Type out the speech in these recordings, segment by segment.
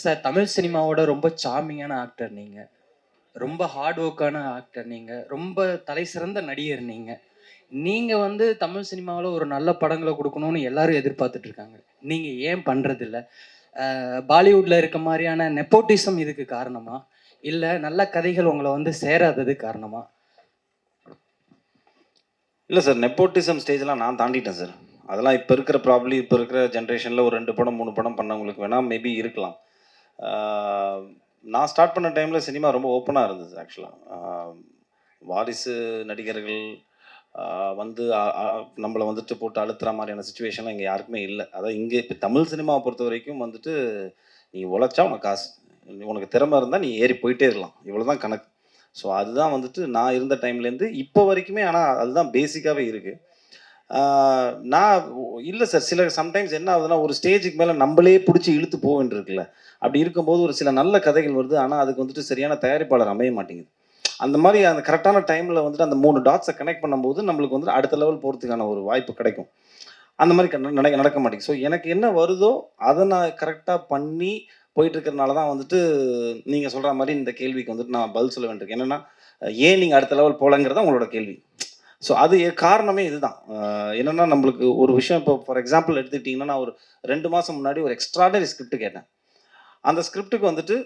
Sir Tamil சினிமாவோட ரொம்ப சார்மிங்கான actor நீங்கள், ரொம்ப ஹார்ட் ஒர்க்கான ஆக்டர் நீங்கள், ரொம்ப தலை சிறந்த நடிகர் நீங்கள். நீங்கள் வந்து தமிழ் சினிமாவில் ஒரு நல்ல படங்களை கொடுக்கணும்னு எல்லாரும் எதிர்பார்த்துட்டு இருக்காங்க. நீங்கள் ஏன் பண்ணுறதில்ல? பாலிவுட்டில் இருக்க மாதிரியான நெப்போட்டிசம் இதுக்கு காரணமா, இல்லை நல்ல கதைகள் உங்களை வந்து சேராதது காரணமா? இல்லை சார், நெப்போட்டிசம் ஸ்டேஜ்லாம் நான் தாண்டிட்டேன் சார். அதெல்லாம் இப்போ இருக்கிற இப்போ இருக்கிற ஜென்ரேஷனில் ஒரு 2 படம் 3 படம் பண்ணவங்களுக்கு வேணால் மேபி இருக்கலாம். நான் ஸ்டார்ட் பண்ண டைமில் சினிமா ரொம்ப ஓப்பனாக இருந்தது ஆக்சுவலாக. வாரிசு நடிகர்கள் வந்து நம்மளை வந்துட்டு போட்டு அழுத்துற மாதிரியான சுச்சுவேஷன்லாம் இங்கே யாருக்குமே இல்லை. அதாவது இங்கே இப்போ தமிழ் சினிமாவை பொறுத்த வரைக்கும் வந்துட்டு நீ உழைச்சா உனக்கு காசு, உனக்கு திறமை இருந்தால் நீ ஏறி போயிட்டே இருக்கலாம், இவ்வளோ தான் கணக்கு. ஸோ அதுதான் வந்துட்டு நான் இருந்த டைம்லேருந்து இப்போ வரைக்குமே. ஆனால் அதுதான் பேசிக்காகவே இருக்குது. நான் இல்லை சார், சில சம்டைம்ஸ் என்ன ஆகுதுன்னா, ஒரு ஸ்டேஜுக்கு மேலே நம்மளே பிடிச்சி இழுத்து போக வேண்டியிருக்குல்ல. அப்படி இருக்கும்போது ஒரு சில நல்ல கதைகள் வருது, ஆனால் அதுக்கு வந்துட்டு சரியான தயாரிப்பாளர் அமைய மாட்டேங்குது. அந்த மாதிரி அந்த கரெக்டான டைமில் வந்துட்டு அந்த 3 டாட்ஸை கனெக்ட் பண்ணும்போது நம்மளுக்கு வந்துட்டு அடுத்த லெவல் போகிறதுக்கான ஒரு வாய்ப்பு கிடைக்கும். அந்த மாதிரி நடக்க மாட்டேங்குது. ஸோ எனக்கு என்ன வருதோ அதை நான் கரெக்டாக பண்ணி போயிட்டு இருக்கிறதுனால தான் வந்துட்டு நீங்கள் சொல்கிற மாதிரி இந்த கேள்விக்கு வந்துட்டு நான் பதில் சொல்ல வேண்டியிருக்கு. என்னென்னா, ஏன் நீங்கள் அடுத்த லெவல் போகலங்கிறதா உங்களோட கேள்வி. ஸோ அது காரணமே இதுதான். என்னென்னா, நம்மளுக்கு ஒரு விஷயம் இப்போ ஃபார் எக்ஸாம்பிள் எடுத்துக்கிட்டிங்கன்னா, நான் ஒரு 2 மாதம் முன்னாடி ஒரு எக்ஸ்ட்ராடனரி ஸ்கிரிப்ட் கேட்டேன். அந்த ஸ்கிரிப்டுக்கு வந்துட்டு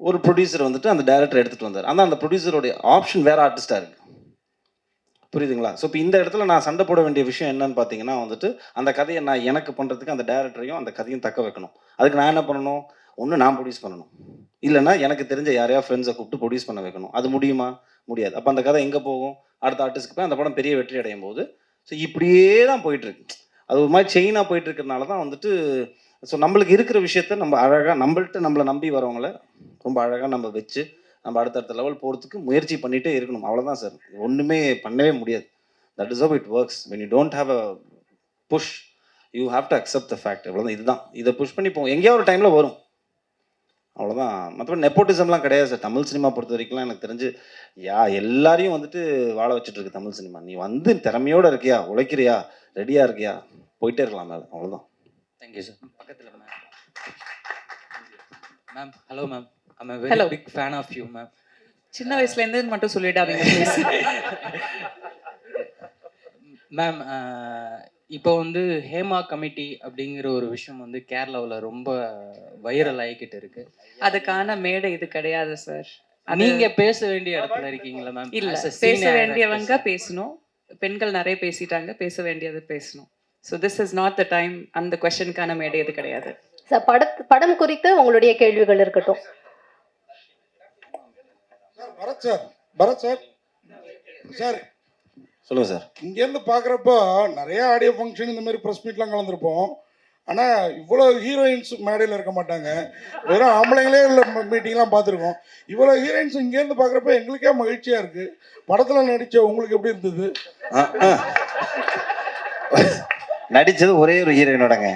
ஒரு ப்ரொடியூசர் வந்துட்டு அந்த டைரக்டர் எடுத்துகிட்டு வந்தார். ஆனால் அந்த ப்ரொடியூசருடைய ஆப்ஷன் வேறு ஆர்டிஸ்ட்டாக இருக்குது. புரியுதுங்களா? ஸோ இப்போ இந்த இடத்துல நான் சண்டை போட வேண்டிய விஷயம் என்னன்னு பார்த்தீங்கன்னா வந்துட்டு, அந்த கதையை நான் எனக்கு பண்ணுறதுக்கு அந்த டைரக்டரையும் அந்த கதையும் தக்க வைக்கணும். அதுக்கு நான் என்ன பண்ணணும்? ஒன்று நான் ப்ரொடியூஸ் பண்ணணும், இல்லைன்னா எனக்கு தெரிஞ்ச யாரையா ஃப்ரெண்ட்ஸை கூப்பிட்டு ப்ரொடியூஸ் பண்ண வைக்கணும். அது முடியுமா? முடியாது. அப்போ அந்த கதை எங்கே போகும்? அடுத்த ஆர்டிஸ்ட்க்கு போய் அந்த படம் பெரிய வெற்றி அடையும் போது, ஸோ இப்படியே தான் போயிட்டுருக்கு. அது ஒரு மாதிரி செயினாக போயிட்டு இருக்கிறதுனால தான் வந்துட்டு, ஸோ நம்மளுக்கு இருக்கிற விஷயத்த நம்ம அழகாக நம்மளை நம்பி வரவங்கள ரொம்ப அழகாக நம்ம வச்சு நம்ம அடுத்தடுத்த லெவல் போகிறதுக்கு முயற்சி பண்ணிகிட்டே இருக்கணும். அவ்வளோதான் சார். ஒன்றுமே பண்ணவே முடியாது. That is how it works. When you don't have a push, you have to accept the fact. அவ்வளோதான். இதுதான். இதை புஷ் பண்ணி போவோம், எங்கேயோ ஒரு டைமில் வரும். அவ்வளோதான். மற்றபடி நெப்போட்டிசம்லாம் கிடையாது சார். தமிழ் சினிமா பொறுத்த வரைக்கும்லாம் எனக்கு தெரிஞ்சு எல்லாரையும் வந்துட்டு வாழ வச்சுட்டு இருக்கு தமிழ் சினிமா. நீ வந்து திறமையோடு இருக்கியா, உழைக்கிறியா, ரெடியாக இருக்கியா, போயிட்டே இருக்கலாம் மேலே. அவ்வளோதான். Thank you sir. பக்கத்தில் ma'am. Hello ma'am. I'm a very big fan of you, ma'am. சின்ன வயசுல இருந்து மட்டும் சொல்லிடாதீங்க ப்ளீஸ். மேம், இப்போ வந்து ஹேமா கமிட்டி அப்படிங்கிற ஒரு விஷயம் வந்து கேரளாவில் ரொம்ப வைரல் ஆகிக்கிட்டு இருக்கு. அதுக்கான மேடை இது கிடையாது சார். நீங்க பேச வேண்டிய இடத்துல இருக்கீங்களா மேம்? இல்ல, பேச வேண்டியவங்க பேசணும். பெண்கள் நிறைய பேசிட்டாங்க, பேச வேண்டியது பேசணும். So this is not the time. அந்த கொஸ்டினுக்கான மேடை இது கிடையாது சார். படம் குறித்து உங்களுடைய கேள்விகள் இருக்கட்டும். பரத் சார் சார் சொல்லுங்க சார். இங்கேருந்து பார்க்குறப்போ நிறைய ஆடியோ ஃபங்க்ஷன் இந்த மாதிரி ப்ரெஸ் மீட்லாம் கலந்துருப்போம். ஆனால் இவ்வளோ ஹீரோயின்ஸ் மேடையில் இருக்க மாட்டாங்க, வெறும் ஆம்பளைங்களே உள்ள மீட்டிங்லாம் பார்த்துருக்கோம். இவ்வளோ ஹீரோயின்ஸ் இங்கேருந்து பார்க்குறப்ப எங்களுக்கே மகிழ்ச்சியாக இருக்குது. படத்தில் நடித்த உங்களுக்கு எப்படி இருந்தது? நடித்தது ஒரே ஒரு ஹீரோயினோடங்க.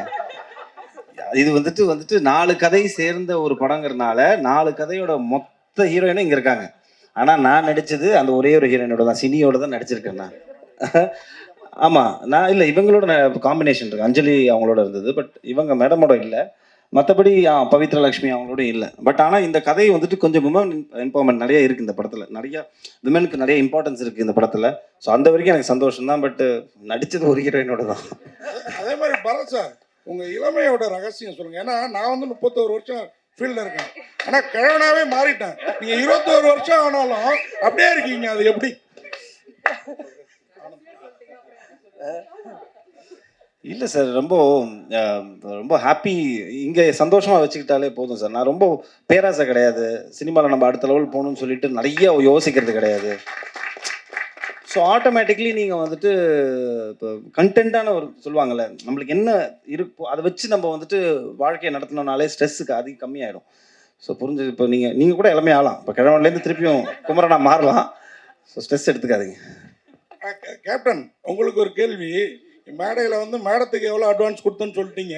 இது வந்துட்டு 4 கதை சேர்ந்த ஒரு படங்கிறதுனால 4 கதையோட மொத்த ஹீரோயினும் இங்கே இருக்காங்க. ஆனால் நான் நடித்தது அந்த ஒரே ஒரு ஹீரோயினோட தான், சினியோட தான் நடிச்சிருக்கேன் நான். ஆமாம், நான் இல்லை, இவங்களோட காம்பினேஷன் இருக்குது. அஞ்சலி அவங்களோட இருந்தது, பட் இவங்க மேடமோட இல்லை. மற்றபடி பவித்ரா லக்ஷ்மி அவங்களோட இல்லை. பட் ஆனால் இந்த கதை வந்துட்டு கொஞ்சம் விமன் எம்பவர்மெண்ட் நிறைய இருக்குது இந்த படத்தில். நிறையா விமனுக்கு நிறைய இம்பார்ட்டன்ஸ் இருக்குது இந்த படத்தில். ஸோ அந்த வரைக்கும் எனக்கு சந்தோஷம் தான். பட் நடித்தது ஒரு ஹீரோயினோட தான். அதே மாதிரி பரத் சார், உங்கள் இளமையோட ரகசியம் சொல்லுங்கள். ஏன்னா நான் வந்து 31 வருஷம் ஃபீல்டில் இருக்கேன், ஆனால் கிழவனாவே மாறிட்டேன். நீங்கள் 21 வருஷம் ஆனாலும் அப்படியே இருக்கீங்க, அது எப்படி? இல்லை சார், ரொம்ப ரொம்ப ஹாப்பி. இங்கே சந்தோஷமாக வச்சுக்கிட்டாலே போதும் சார். நான் ரொம்ப பேராசை கிடையாது. சினிமாவில் நம்ம அடுத்த லெவல் போகணும்னு சொல்லிட்டு நிறைய யோசிக்கிறது கிடையாது. ஸோ ஆட்டோமேட்டிக்லி நீங்கள் வந்துட்டு இப்போ கண்டென்ட்டான ஒரு சொல்லுவாங்கள்ல, நம்மளுக்கு என்ன இருக்கோ அதை வச்சு நம்ம வந்துட்டு வாழ்க்கையை நடத்தினோம்னாலே ஸ்ட்ரெஸ்ஸுக்கு அதிகம் கம்மியாயிடும். ஸோ புரிஞ்சு, இப்போ நீங்கள் கூட எல்லாமே ஆகலாம். இப்போ கிழவன்லேருந்து திருப்பியும் குமரனா மாறலாம். ஸோ ஸ்ட்ரெஸ் எடுத்துக்காதீங்க. கேப்டன், உங்களுக்கு ஒரு கேள்வி. மேடையில் வந்து மேடத்துக்கு எவ்வளோ அட்வான்ஸ் கொடுத்தோன்னு சொல்லிட்டீங்க,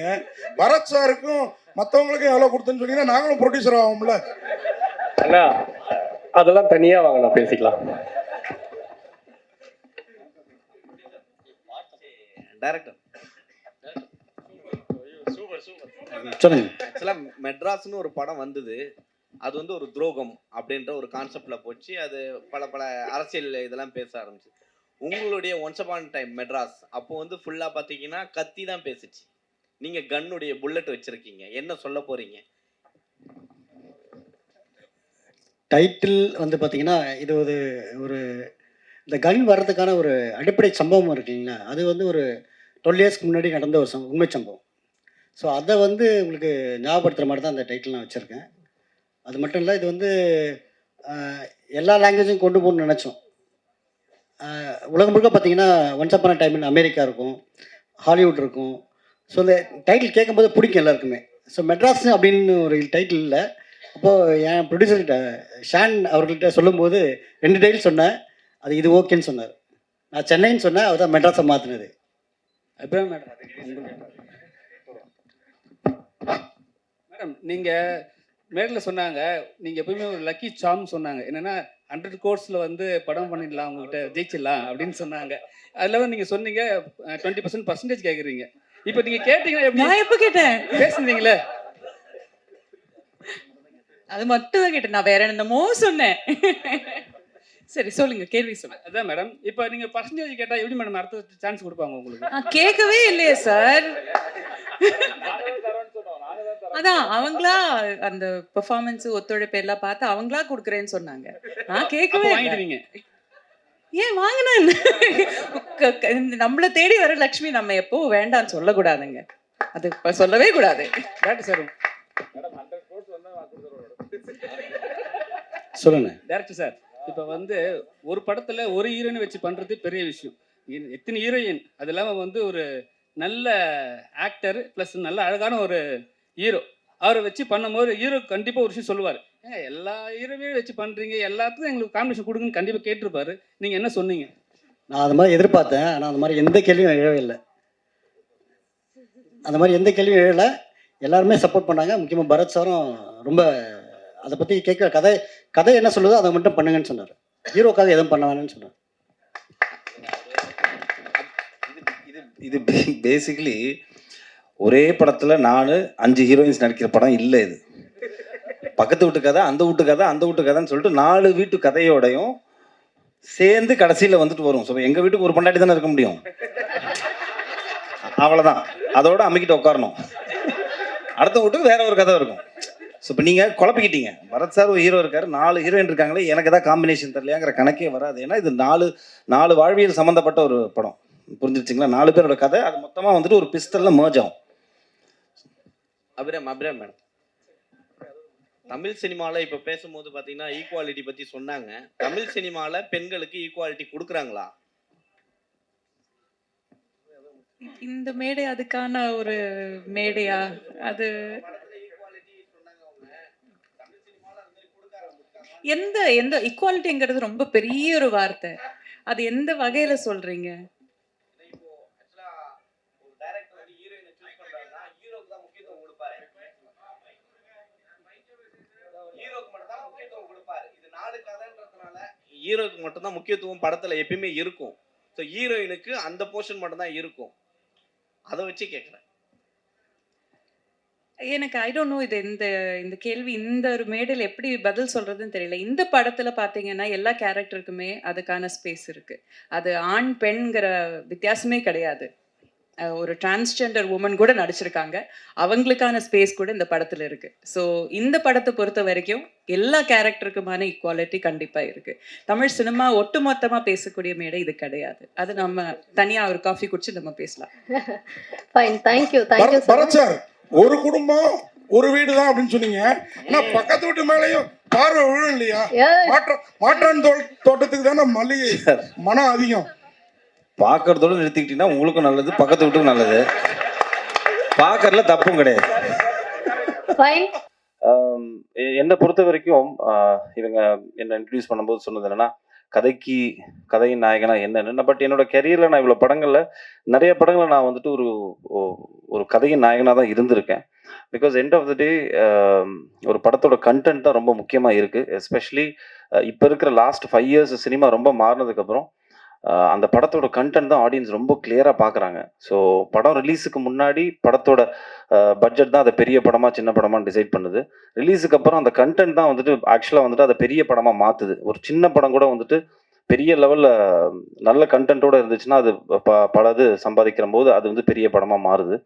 பரத் சாருக்கும் மற்றவங்களுக்கும் எவ்வளோ கொடுத்தோன்னு சொன்னீங்கன்னா நாங்களும் ப்ரொடியூசர் ஆகும்ல? அண்ணா அதெல்லாம் தனியாக வாங்கண்ணா, பேசிக்கலாம். Director super. சொல்லுங்க. ஆக்சுவலாக மெட்ராஸ்னு ஒரு படம் வந்தது. அது வந்து ஒரு துரோகம் அப்படின்ற ஒரு கான்செப்டில் போச்சு. அது பல பல அரசியல் இதெல்லாம் பேச ஆரம்பிச்சு. உங்களுடைய ஒன்ஸ் அப்பான் டைம் மெட்ராஸ் அப்போ வந்து ஃபுல்லாக பார்த்தீங்கன்னா கத்தி தான் பேசுச்சு. நீங்கள் கன்னுடைய புல்லட் வச்சுருக்கீங்க. என்ன சொல்ல போகிறீங்க? டைட்டில் வந்து பார்த்தீங்கன்னா, இது ஒரு ஒரு இந்த கன் வர்றதுக்கான ஒரு அடிப்படை சம்பவம் இருக்கு இல்லைங்களா? அது வந்து ஒரு 12 இயர்ஸ்க்கு முன்னாடி நடந்த ஒரு உண்மை சம்பவம். ஸோ அதை வந்து உங்களுக்கு ஞாபகப்படுத்துகிற மாதிரி தான் அந்த டைட்டில் நான் வச்சுருக்கேன். அது மட்டும் இல்லை, இது வந்து எல்லா லாங்குவேஜும் கொண்டு போகணும்னு நினச்சோம். உலகம் முழுக்க பார்த்தீங்கன்னா once upon time in America இருக்கும், ஹாலிவுட் இருக்கும். ஸோ இந்த டைட்டில் கேட்கும்போது பிடிக்கும் எல்லாருக்குமே. ஸோ மெட்ராஸ் அப்படின்னு ஒரு டைட்டில் இல்லை. அப்போது என் ப்ரொடியூசர்கிட்ட ஷான் அவர்கள்ட்ட சொல்லும்போது 2 டைட்டில் சொன்னேன். அது இது ஓகேன்னு சொன்னார். நான் சென்னைன்னு சொன்னேன், அவர் தான் மெட்ராஸை மாற்றினது. அப்புறம் மேடம் நீங்கள் மேடையில் சொன்னாங்க, நீங்கள் எப்பவுமே ஒரு லக்கி சாம் சொன்னாங்க. என்னென்னா 100 கோர்ஸில் வந்து படம் பண்ணிடலாம், உங்கள்கிட்ட ஜெயிச்சிடலாம் அப்படின்னு சொன்னாங்க. அதில் வந்து நீங்கள் சொன்னீங்க 20% கேட்குறீங்க. இப்போ நீங்கள் கேட்டீங்கன்னா எப்படி? நான் எப்போ கேட்டேன்? பேசுனீங்களே, அது மட்டும் தான் கேட்டேன். நான் வேற என்னமோ சொன்னேன். சரி சொல்லுங்க, கேள்வி சொல்லுங்க. அதான் மேடம், இப்போ நீங்கள் பர்சன்டேஜ் கேட்டால் எப்படி மேடம் அடுத்த சான்ஸ் கொடுப்பாங்க உங்களுக்கு? நான் கேட்கவே இல்லையே சார். அதான் அவங்களா அந்த பெர்ஃபார்மன்ஸ் ஒத்துழைப்பு எல்லாம் பார்த்து அவங்களா கொடுக்குறேன்னு சொன்னாங்க. நான் கேட்கவே இல்லை. வாங்கிடுவீங்க? ஏன் வாங்கினா என்ன? நம்மளை தேடி வர லக்ஷ்மி நம்ம எப்போ வேண்டாம்னு சொல்லக்கூடாதுங்க. அது சொல்லவே கூடாது. டேரக்டர் சார், சொல்லுங்க. டேரக்டர் சார், இப்போ வந்து ஒரு படத்தில் ஒரு ஹீரோயினை வச்சு பண்ணுறது பெரிய விஷயம். எத்தனை ஹீரோயின், அது இல்லாமல் வந்து ஒரு நல்ல ஆக்டர் ப்ளஸ் நல்ல அழகான ஒரு ஹீரோ, அவரை வச்சு பண்ணும்போது ஹீரோ கண்டிப்பாக ஒரு விஷயம் சொல்லுவார். ஏங்க எல்லா ஹீரோவையும் வச்சு பண்ணுறீங்க, எல்லாத்துக்கும் எங்களுக்கு காம்பினேஷன் கொடுங்கன்னு கண்டிப்பாக கேட்டிருப்பாரு. நீங்கள் என்ன சொன்னீங்க? நான் அது மாதிரி எதிர்பார்த்தேன். ஆனால் அந்த மாதிரி எந்த கேள்வியும் எழவே இல்லை. அந்த மாதிரி எந்த கேள்வியும் எழலை. எல்லாருமே சப்போர்ட் பண்ணாங்க. முக்கியமாக பரத் சாரும் ரொம்ப அதை பற்றி கேட்க கதை என்ன சொல்லுதோ அதை மட்டும் பண்ணுங்கன்னு சொன்னார். ஹீரோக்காக எதுவும் பண்ண வேணும்னு சொன்னார். இது பேசிக்கலி ஒரே படத்தில் 5 ஹீரோயின்ஸ் நடிக்கிற படம் இல்லை. இது பக்கத்து வீட்டு கதை, அந்த வீட்டு கதை, அந்த வீட்டு கதைன்னு சொல்லிட்டு 4 வீட்டு கதையோடையும் சேர்ந்து கடைசியில் வந்துட்டு வரும். ஸோ எங்கள் வீட்டுக்கு ஒரு பொண்டாட்டி தானே இருக்க முடியும், அவ்வளோதான். அதோட அம்மிக்கிட்ட உட்காரணும். அடுத்த வீட்டுக்கு வேற ஒரு கதை இருக்கும். ஸோ இப்போ நீங்கள் குழப்பிக்கிட்டீங்க. பரத் சார் ஒரு ஹீரோ இருக்காரு, 4 ஹீரோயின் இருக்காங்களே, எனக்கு எதாவது காம்பினேஷன் தெரியலையாங்கிற கணக்கே வராது. ஏன்னா இது 4 வாழ்வியல் சம்மந்தப்பட்ட ஒரு படம். புரிஞ்சிருச்சிங்களா? 4 பேரோட கதை, அது மொத்தமாக வந்துட்டு ஒரு பிஸ்டலில் மர்ஜ் ஆகும். அபிராம் மேடம், தமிழ் சினிமாவில் இப்போ பேசும்போது பார்த்தீங்கன்னா ஈக்குவாலிட்டி பற்றி சொன்னாங்க. தமிழ் சினிமாவில் பெண்களுக்கு ஈக்குவாலிட்டி கொடுக்குறாங்களா? இந்த மேடை அதுக்கான ஒரு மேடையா? அது எந்த எந்த ஈக்குவாலிட்டிங்கிறது ரொம்ப பெரிய ஒரு வார்த்தை. அது எந்த வகையில சொல்றீங்க? ஹீரோக்கு மட்டும்தான் முக்கியத்துவம் படத்துல எப்பயுமே இருக்கும். ஸோ ஹீரோயினுக்கு அந்த போர்ஷன் மட்டும் தான் இருக்கும். அதை வச்சு கேட்குறேன். எனக்கு ஐ டோன்ட் நோ. இது இந்த இந்த கேள்வி இந்த ஒரு மேடையில் எப்படி பதில் சொல்றதுன்னு தெரியல. இந்த படத்துல பாத்தீங்கன்னா எல்லா கேரக்டருக்குமே அதுக்கான ஸ்பேஸ் இருக்கு. அது ஆண் பெண்ங்கிற வித்தியாசமே கிடையாது. ஒரு டிரான்ஸ்ஜெண்டர் உமன் கூட நடிச்சிருக்காங்க. அவங்களுக்கான ஸ்பேஸ் கூட இந்த படத்துல இருக்கு. ஸோ இந்த படத்தை பொறுத்த வரைக்கும் எல்லா கேரக்டருக்குமான ஈக்குவாலிட்டி கண்டிப்பா இருக்கு. தமிழ் சினிமா ஒட்டுமொத்தமா பேசக்கூடிய மேடை இது கிடையாது. அது நம்ம தனியா ஒரு காஃபி குடிச்சு நம்ம பேசலாம். Fine, thank you thank you Bharath sir. ஒரு குடும்பம் ஒரு வீடு தான் அப்படின்னு சொன்னீங்க. ஆனா பக்கத்து வீட்டு மேலேயும் பார்வை விழும் இல்லையா? மாற்றான் தோட்டத்துக்கு தானே மல்லிகை மனம் அதிகம். பார்க்கறதோட நிறுத்திக்கிட்டீங்கன்னா உங்களுக்கும் நல்லது, பக்கத்து வீட்டுக்கும் நல்லது. பார்க்கறதுல தப்பும் கிடையாது. என்னை பொறுத்த வரைக்கும் இவங்க என்ன இன்ட்ரடியூஸ் பண்ணும்போது சொன்னது என்னன்னா, கதையின் நாயகனா என்னன்னு. பட் என்னோட கெரியரில் நான் இவ்வளோ படங்களில் நிறைய படங்களில் நான் வந்துட்டு ஒரு கதையின் நாயகனாக தான் இருந்திருக்கேன். பிகாஸ் எண்ட் ஆஃப் த டே ஒரு படத்தோட கண்டென்ட் தான் ரொம்ப முக்கியமாக இருக்குது. எஸ்பெஷலி இப்போ இருக்கிற லாஸ்ட் 5 இயர்ஸ் சினிமா ரொம்ப மாறினதுக்கப்புறம் அந்த படத்தோட கண்டென்ட் தான் ஆடியன்ஸ் ரொம்ப கிளியராக பார்க்குறாங்க. ஸோ படம் ரிலீஸுக்கு முன்னாடி படத்தோட பட்ஜெட் தான் அதை பெரிய படமா சின்ன படமான்னு டிசைட் பண்ணுது. ரிலீஸுக்கு அப்புறம் அந்த கண்டென்ட் தான் வந்துட்டு ஆக்சுவலாக வந்துட்டு அதை பெரிய படமாக மாற்றுது. ஒரு சின்ன படம் கூட வந்துட்டு பெரிய லெவலில் நல்ல கண்டென்ட்டோட இருந்துச்சுன்னா அது பல இது சம்பாதிக்கிற போது அது வந்து பெரிய படமாக மாறுது.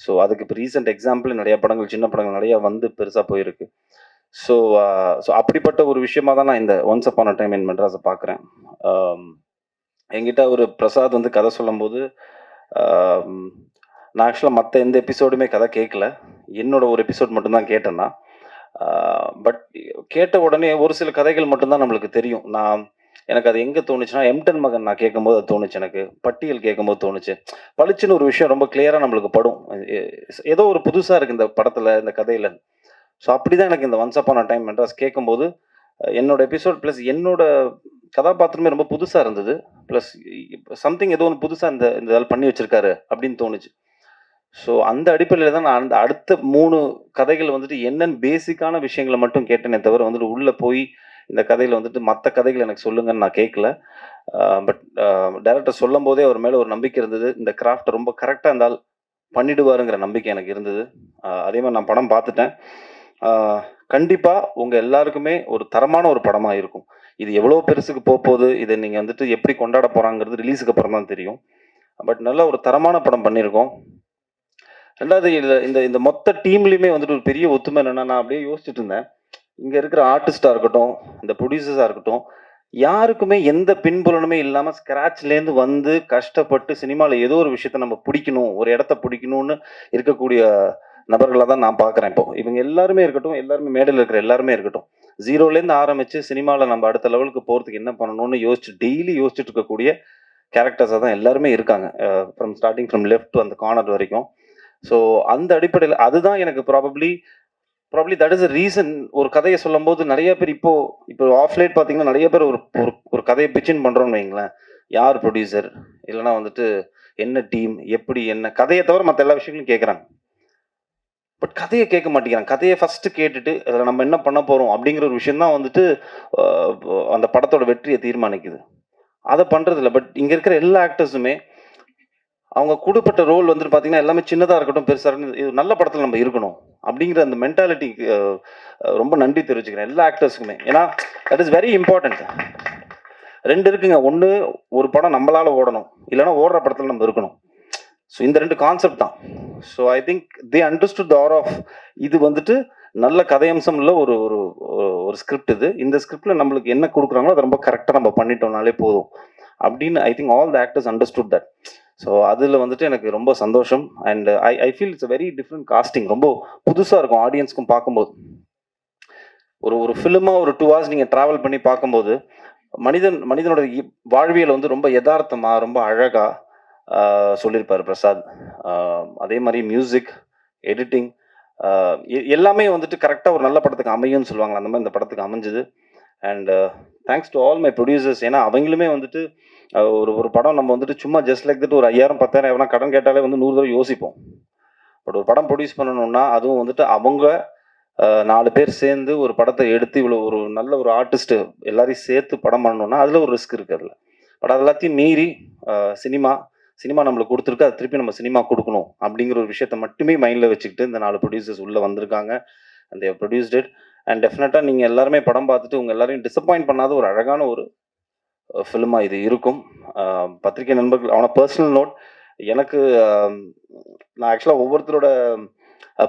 ஸோ அதுக்கு இப்போ ரீசெண்ட் எக்ஸாம்பிள் நிறைய படங்கள் சின்ன படங்கள் நிறையா வந்து பெருசாக போயிருக்கு. ஸோ அப்படிப்பட்ட ஒரு விஷயமா தான் நான் இந்த once upon a time in மெட்ராஸை பார்க்குறேன். என்கிட்ட ஒரு பிரசாத் வந்து கதை சொல்லும்போது நான் ஆக்சுவலாக மற்ற எந்த எபிசோடுமே கதை கேட்கல. என்னோட ஒரு எபிசோட் மட்டும்தான் கேட்டேன்னா. பட் கேட்ட உடனே ஒரு சில கதைகள் மட்டும்தான் நம்மளுக்கு தெரியும். எனக்கு அது எங்கே தோணுச்சுன்னா, எம்டன் மகன் நான் கேட்கும்போது அது தோணுச்சு எனக்கு. பட்டியல் கேட்கும்போது தோணுச்சு. பளிச்சுன்னு ஒரு விஷயம் ரொம்ப கிளியராக நம்மளுக்கு படும். ஏதோ ஒரு புதுசாக இருக்குது இந்த படத்தில், இந்த கதையில். ஸோ அப்படி தான் எனக்கு இந்த once upon a time Madras கேட்கும்போது என்னோட எபிசோட் ப்ளஸ் என்னோட கதாபாத்திரமே ரொம்ப புதுசாக இருந்தது. ப்ளஸ் சம்திங் ஏதோ ஒன்று புதுசாக இந்த இதில் பண்ணி வச்சுருக்காரு அப்படின்னு தோணுச்சு. ஸோ அந்த அடிப்படையில் தான் நான் அந்த அடுத்த 3 கதைகள் வந்துட்டு என்னென்னு பேசிக்கான விஷயங்களை மட்டும் கேட்டேனே தவிர வந்துட்டு உள்ளே போய் இந்த கதையில் வந்துட்டு மற்ற கதைகள் எனக்கு சொல்லுங்கன்னு நான் கேட்கல. பட் டைரக்டர் சொல்லும் போதே அவர் மேலே ஒரு நம்பிக்கை இருந்தது. இந்த கிராஃப்டை ரொம்ப கரெக்டாக இருந்தால் பண்ணிடுவாருங்கிற நம்பிக்கை எனக்கு இருந்தது. அதே மாதிரி நான் படம் பார்த்துட்டேன். கண்டிப்பாக உங்கள் எல்லாருக்குமே ஒரு தரமான ஒரு படமாக இருக்கும். இது எவ்வளோ பெருசுக்கு போகுது, இதை நீங்கள் வந்துட்டு எப்படி கொண்டாட போகிறாங்கிறது ரிலீஸுக்கு அப்புறம் தான் தெரியும். பட் நல்ல ஒரு தரமான படம் பண்ணியிருக்கோம். ரெண்டாவது இந்த இந்த மொத்த டீம்லேயுமே வந்துட்டு ஒரு பெரிய ஒத்துமை என்னென்னா, நான் அப்படியே யோசிச்சுட்டு இருந்தேன். இங்கே இருக்கிற ஆர்டிஸ்டாக இருக்கட்டும், இந்த ப்ரொடியூசர்ஸாக இருக்கட்டும், யாருக்குமே எந்த பின்புலனுமே இல்லாமல் ஸ்க்ராட்ச்லேருந்து வந்து கஷ்டப்பட்டு சினிமாவில் ஏதோ ஒரு விஷயத்த நம்ம பிடிக்கணும், ஒரு இடத்த பிடிக்கணும்னு இருக்கக்கூடிய நபர்களாக தான் நான் பார்க்குறேன். இப்போ இவங்க எல்லாருமே இருக்கட்டும், எல்லாருமே மேடையில் இருக்கிற எல்லாருமே இருக்கட்டும், 0லேருந்து ஆரம்பித்து சினிமாவில் நம்ம அடுத்த லெவலுக்கு போகிறதுக்கு என்ன பண்ணணும்னு டெய்லி யோசிச்சுட்டு இருக்கக்கூடிய கேரக்டர்ஸாக தான் எல்லாருமே இருக்காங்க. ஸ்டார்டிங் ஃப்ரம் லெஃப்ட் டு அந்த கார்னர் வரைக்கும். ஸோ அந்த அடிப்படையில் அதுதான் எனக்கு probably that is a reason. ஒரு கதையை சொல்லும் போது நிறைய பேர் இப்போ ஆஃப்லைட் பார்த்தீங்கன்னா நிறைய பேர் ஒரு கதையை பிச்சின் பண்ணுறோன்னு வைங்களேன். யார் ப்ரொடியூசர், இல்லைனா வந்துட்டு என்ன டீம், எப்படி என்ன கதையை தவிர மற்ற எல்லா விஷயங்களும் கேட்குறாங்க. பட் கதையை கேட்க மாட்டேங்கிறாங்க. கதையை ஃபஸ்ட்டு கேட்டுட்டு அதில் நம்ம என்ன பண்ண போகிறோம் அப்படிங்கிற ஒரு விஷயந்தான் வந்துட்டு அந்த படத்தோட வெற்றியை தீர்மானிக்குது. அதை பண்ணுறதில்ல. பட் இங்கே இருக்கிற எல்லா ஆக்டர்ஸுமே அவங்க கூடப்பட்ட ரோல் வந்துட்டு பார்த்தீங்கன்னா எல்லாமே சின்னதாக இருக்கட்டும், பெருசாக இருக்கட்டும், இது நல்ல படத்தில் நம்ம இருக்கணும் அப்படிங்கிற அந்த மென்டாலிட்டிக்கு ரொம்ப நன்றி தெரிவிச்சுக்கிறேன் எல்லா ஆக்டர்ஸுக்குமே. ஏன்னா தட் இஸ் வெரி இம்பார்ட்டன்ட். 2 இருக்குங்க. ஒன்று, ஒரு படம் நம்மளால் ஓடணும், இல்லைனா ஓடுற படத்தில் நம்ம இருக்கணும். ஸோ இந்த 2 கான்செப்ட் தான். So I think they understood the art of இது வந்துட்டு நல்ல கதையம்சம் உள்ள ஒரு ஒரு ஒரு ஸ்கிரிப்ட் இது. இந்த ஸ்கிரிப்டில் நம்மளுக்கு என்ன கொடுக்குறாங்களோ அதை ரொம்ப கரெக்டாக நம்ம பண்ணிட்டோம்னாலே போதும் அப்படின்னு I think all the actors understood that. So அதில் வந்துட்டு எனக்கு ரொம்ப சந்தோஷம். And I feel it's a very different casting. ரொம்ப புதுசாக இருக்கும் ஆடியன்ஸ்க்கும் பார்க்கும்போது. ஒரு ஃபிலிமாக ஒரு 2 hours நீங்கள் ட்ராவல் பண்ணி பார்க்கும்போது மனிதனோட வாழ்வியல் வந்து ரொம்ப யதார்த்தமாக ரொம்ப அழகாக சொல்லியிருப்பார் பிரசாத். அதே மாதிரி மியூசிக், எடிட்டிங் எல்லாமே வந்துட்டு கரெக்டாக ஒரு நல்ல படத்துக்கு அமையும்னு சொல்லுவாங்க. அந்த மாதிரி இந்த படத்துக்கு அமைஞ்சுது. And thanks to all my producers. ஏன்னா அவங்களுமே வந்துட்டு ஒரு படம் நம்ம வந்துட்டு சும்மா ஜஸ்ட் லைக் தட் ஒரு 5000 10,000 எவனா கடன் கேட்டாலே வந்து 100 தடவை யோசிப்போம். பட் ஒரு படம் ப்ரொடியூஸ் பண்ணணும்னா அதுவும் வந்துட்டு அவங்க 4 பேர் சேர்ந்து ஒரு படத்தை எடுத்து இவ்வளோ ஒரு நல்ல ஒரு ஆர்டிஸ்ட்டு எல்லாரையும் சேர்த்து படம் பண்ணணும்னா அதில் ஒரு ரிஸ்க் இருக்குது அதில். பட் அது எல்லாத்தையும் மீறி சினிமா நம்மளுக்கு கொடுத்துருக்கு, அது திருப்பி நம்ம சினிமா கொடுக்கணும் அப்படிங்கிற ஒரு விஷயத்த மட்டுமே மைண்டில் வச்சுக்கிட்டு இந்த 4 ப்ரொடியூசர்ஸ் உள்ளே வந்திருக்காங்க. And they produced it. And டெஃபினட்டாக நீங்கள் எல்லாருமே படம் பார்த்துட்டு உங்கள் எல்லாரையும் டிசப்பாயிண்ட் பண்ணாத ஒரு அழகான ஒரு ஃபிலிமாக இது இருக்கும். பத்திரிகை நண்பர்கள் அவனை பர்சனல் நோட், எனக்கு நான் ஆக்சுவலாக ஒவ்வொருத்தரோட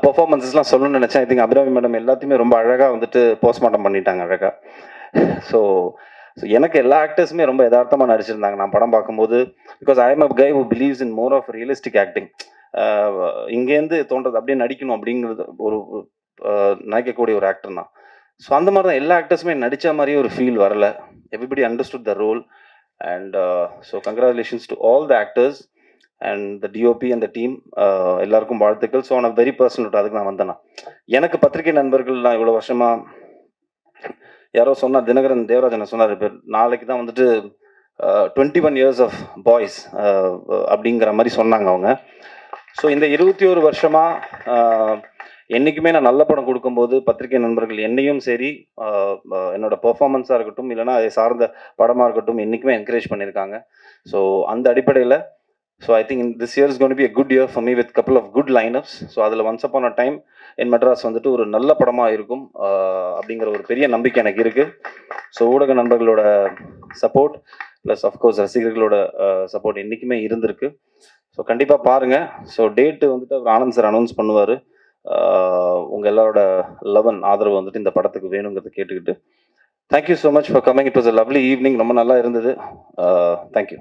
பெர்ஃபார்மன்ஸஸ்லாம் சொல்லணும்னு நினச்சேன். ஐ திங்க் அபிராமி மேடம் எல்லாத்தையுமே ரொம்ப அழகாக வந்துட்டு போஸ்ட்மார்ட்டம் பண்ணிட்டாங்க அழகாக. ஸோ எனக்கு எல்லா ஆக்டர்ஸுமே ரொம்ப யதார்த்தமாக நடிச்சிருந்தாங்க நான் படம் பார்க்கும்போது. Because I am a guy who believes in more of realistic acting. இங்கேருந்து தோன்றது அப்படியே நடிக்கணும் அப்படிங்கிறது ஒரு நினைக்கக்கூடிய ஒரு ஆக்டர் தான். ஸோ அந்த மாதிரி தான் எல்லா ஆக்டர்ஸுமே நடித்த மாதிரியே ஒரு ஃபீல் வரல. Everybody understood the role. And so congratulations to all the actors and the DOP and the team. எல்லாருக்கும் வாழ்த்துக்கள். ஸோ நான் வெரி பர்சனல் அதுக்கு நான் வந்தேன்னா எனக்கு பத்திரிகை நண்பர்கள் நான் இவ்வளோ வருஷமாக யாரோ சொன்னார், தினகரன் தேவராஜன் சொன்னார், இப்போ நாளைக்கு தான் வந்துட்டு 21 years ஆஃப் பாய்ஸ் அப்படிங்கிற மாதிரி சொன்னாங்க அவங்க. ஸோ இந்த 21 வருஷமாக என்றைக்குமே நான் நல்ல படம் கொடுக்கும்போது பத்திரிகை நண்பர்கள் என்னையும் சரி என்னோட பெர்ஃபார்மன்ஸாக இருக்கட்டும் இல்லைனா அதை சார்ந்த படமாக இருக்கட்டும் என்றைக்குமே என்கரேஜ் பண்ணியிருக்காங்க. ஸோ அந்த அடிப்படையில் I think this year is going to be a good year for me with couple of good lineups. So அதில் once upon a time in Madras வந்துட்டு ஒரு நல்ல படமாக இருக்கும் அப்படிங்கிற ஒரு பெரிய நம்பிக்கை எனக்கு இருக்குது. ஸோ ஊடக நண்பர்களோட சப்போர்ட் ப்ளஸ் அஃப்கோர்ஸ் ரசிகர்களோட சப்போர்ட் என்றைக்குமே இருந்திருக்கு. ஸோ கண்டிப்பாக பாருங்கள். ஸோ டேட்டு வந்துட்டு அவர் ஆனந்த் சார் அனௌன்ஸ் பண்ணுவார். உங்கள் எல்லாரோட ஆதரவு வந்துட்டு இந்த படத்துக்கு வேணுங்கிறத கேட்டுக்கிட்டு thank you so much for coming. It was a lovely evening. ரொம்ப நல்லா இருந்தது. தேங்க்யூ.